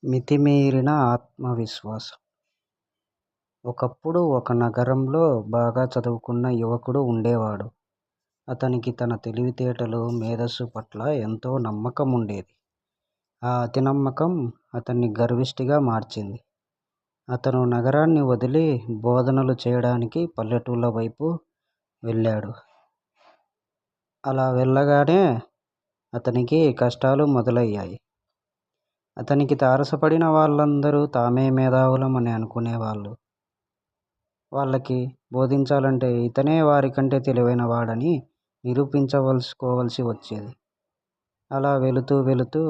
మితిమీరిన ఆత్మవిశ్వాసం. ఒకప్పుడు ఒక నగరంలో బాగా చదువుకున్న యువకుడు ఉండేవాడు. అతనికి తన తెలివితేటలు, మేధస్సు పట్ల ఎంతో నమ్మకం ఉండేది. ఆ అతి నమ్మకం అతన్ని గర్విష్ఠిగా మార్చింది. అతను నగరాన్ని వదిలి బోధనలు చేయడానికి పల్లెటూళ్ళ వైపు వెళ్ళాడు. అలా వెళ్ళగానే అతనికి కష్టాలు మొదలయ్యాయి. అతనికి తారసపడిన వాళ్ళందరూ తామే మేధావులమని అనుకునేవాళ్ళు. వాళ్ళకి బోధించాలంటే ఇతనే వారికంటే తెలివైన వాడని నిరూపించవలసి వచ్చేది. అలా వెళుతూ వెళుతూ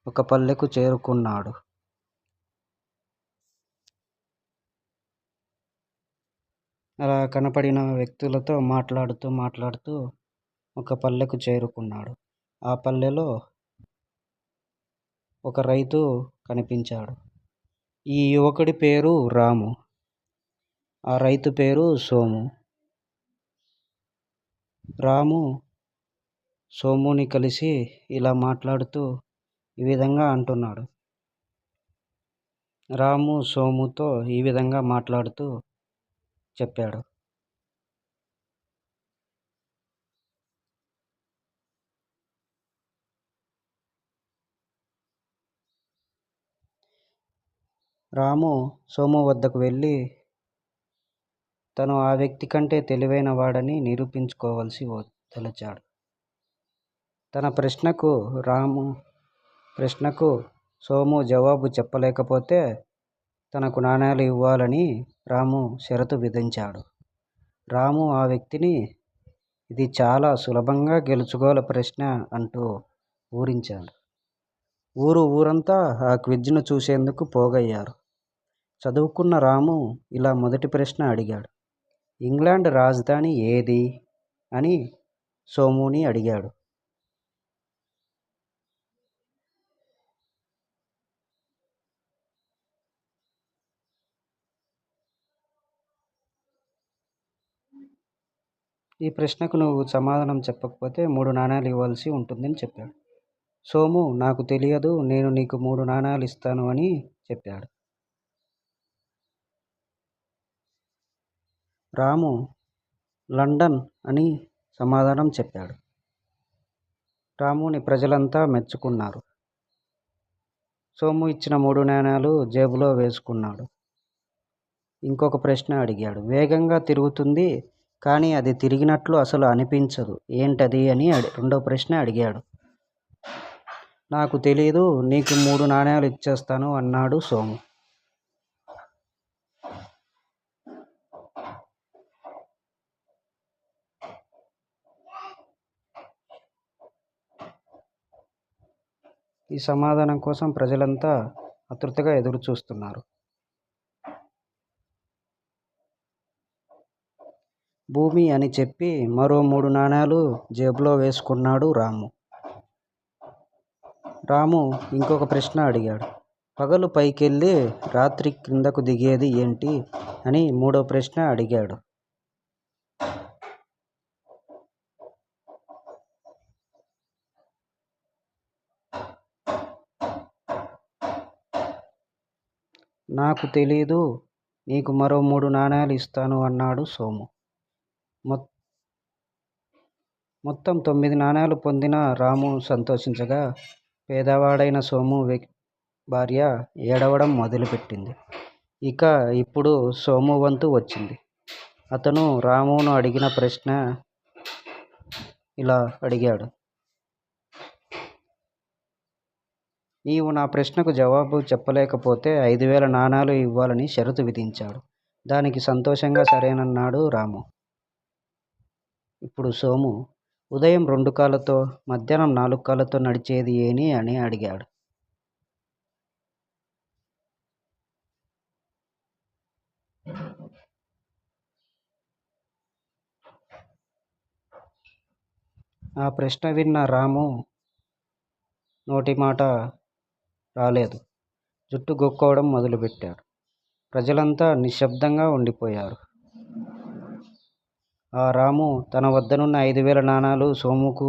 ఒక పల్లెకు చేరుకున్నాడు. అలా కనపడిన వ్యక్తులతో మాట్లాడుతూ ఒక పల్లెకు చేరుకున్నాడు. ఆ పల్లెలో ఒక రైతు కనిపించాడు. ఈ యువకుడి పేరు రాము. ఆ రైతు పేరు సోము. రాము సోముని కలిసి ఇలా మాట్లాడుతూ ఈ విధంగా అంటున్నాడు. రాము సోముతో ఈ విధంగా మాట్లాడుతూ చెప్పాడు. రాము సోము వద్దకు వెళ్ళి తను ఆ వ్యక్తి కంటే తెలివైన వాడని నిరూపించుకోవాల్సి తలచాడు. తన ప్రశ్నకు సోము జవాబు చెప్పలేకపోతే తనకు నాణేలు ఇవ్వాలని రాము షరతు విధించాడు. రాము ఆ వ్యక్తిని ఇది చాలా సులభంగా గెలుచుకోగల ప్రశ్న అంటూ ఊరించాడు. ఊరంతా ఆ క్విజ్ను చూసేందుకు పోగయ్యారు. చదువుకున్న రాము ఇలా మొదటి ప్రశ్న అడిగాడు. ఇంగ్లాండ్ రాజధాని ఏది అని సోముని అడిగాడు. ఈ ప్రశ్నకు నువ్వు సమాధానం చెప్పకపోతే 3 నాణేలు ఇవ్వాల్సి ఉంటుందని చెప్పాడు. సోము నాకు తెలియదు, నేను నీకు 3 నాణేలు ఇస్తాను అని చెప్పాడు. రాము లండన్ అని సమాధానం చెప్పాడు. రాముని ప్రజలంతా మెచ్చుకున్నారు. సోము ఇచ్చిన 3 నాణేలు జేబులో వేసుకున్నాడు. ఇంకొక ప్రశ్న అడిగాడు. వేగంగా తిరుగుతుంది కానీ అది తిరిగినట్లు అసలు అనిపించదు, ఏంటది అని రెండో ప్రశ్న అడిగాడు. నాకు తెలీదు, నీకు 3 నాణేలు ఇచ్చేస్తాను అన్నాడు సోము. ఈ సమాధానం కోసం ప్రజలంతా ఆతృతగా ఎదురు చూస్తున్నారు. భూమి అని చెప్పి మరో 3 నాణేలు జేబులో వేసుకున్నాడు రాము. రాము ఇంకొక ప్రశ్న అడిగాడు. పగలు పైకెళ్ళి రాత్రి క్రిందకు దిగేది ఏంటి అని మూడో ప్రశ్న అడిగాడు. నాకు తెలీదు, నీకు మరో 3 నాణేలు ఇస్తాను అన్నాడు సోము. మొత్తం 9 నాణేలు పొందిన రాము సంతోషించగా పేదవాడైన సోము భార్య ఏడవడం మొదలుపెట్టింది. ఇప్పుడు సోము వంతు వచ్చింది. అతను రామును అడిగిన ప్రశ్న ఇలా అడిగాడు. నీవు నా ప్రశ్నకు జవాబు చెప్పలేకపోతే 5,000 నాణేలు ఇవ్వాలని షరతు విధించాడు. దానికి సంతోషంగా సరేనన్నాడు రాము. ఇప్పుడు సోము ఉదయం 2 కాళ్ళతో మధ్యాహ్నం 4 కాళ్ళతో నడిచేది ఏని అని అడిగాడు. ఆ ప్రశ్న విన్న రాము నోటి మాట రాలేదు. జుట్టు గొక్కోవడం మొదలుపెట్టాడు. ప్రజలంతా నిశ్శబ్దంగా ఉండిపోయారు. ఆ రాము తన వద్దనున్న 5,000 నాణేలు సోముకు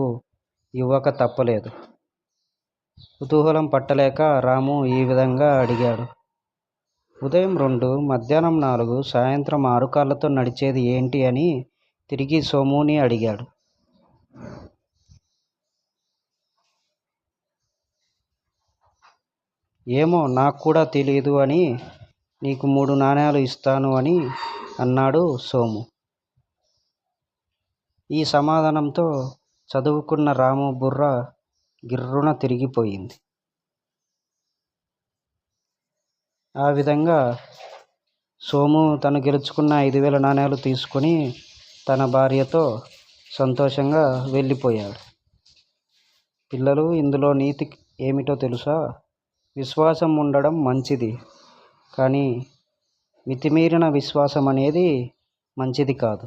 ఇవ్వక తప్పలేదు. కుతూహలం పట్టలేక రాము ఈ విధంగా అడిగాడు. ఉదయం 2, మధ్యాహ్నం 4, సాయంత్రం 6 కాళ్ళతో నడిచేది ఏంటి అని తిరిగి సోముని అడిగాడు. ఏమో నాకు కూడా తెలీదు అని నీకు 3 నాణేలు ఇస్తాను అని అన్నాడు సోము. ఈ సమాధానంతో చదువుకున్న రాము బుర్ర గిర్రున తిరిగిపోయింది. ఆ విధంగా సోము తను గెలుచుకున్న 5,000 నాణేలు తీసుకొని తన భార్యతో సంతోషంగా వెళ్ళిపోయాడు. పిల్లలు, ఇందులో నీతి ఏమిటో తెలుసా? విశ్వాసం ఉండడం మంచిది, కానీ మితిమీరిన విశ్వాసం అనేది మంచిది కాదు.